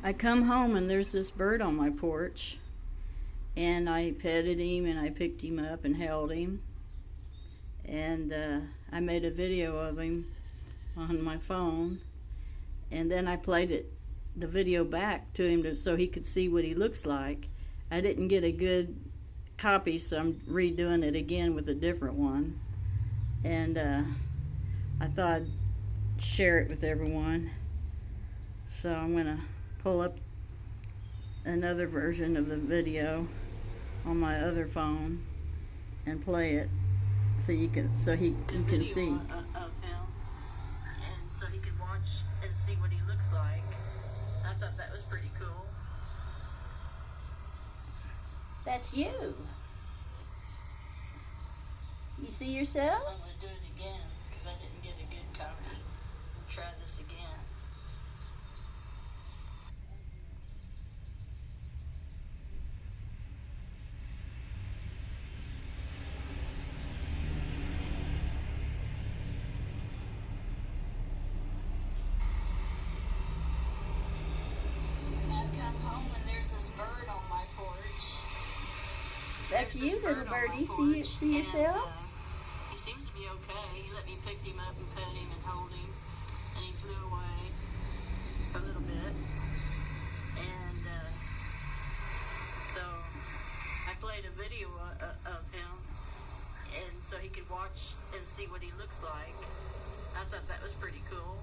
I come home and there's this bird on my porch, and I petted him and I picked him up and held him, and I made a video of him on my phone, and then I played the video back to him so he could see what he looks like. I didn't get a good copy, so I'm redoing it again with a different one, and I thought I'd share it with everyone. So I'm gonna pull up another version of the video on my other phone and play it so you can see of him, and so he could watch and see what he looks like. I thought that was pretty cool. That's you. You see yourself? I'm going to do it again because I didn't get a good copy. Try this again. I've come home and there's this bird on my porch. That's you, little bird. You see yourself? He seems to be okay. He let me pick him up and pet him and hold him, and he flew away a little bit. And so I played a video of him, and so he could watch and see what he looks like. I thought that was pretty cool.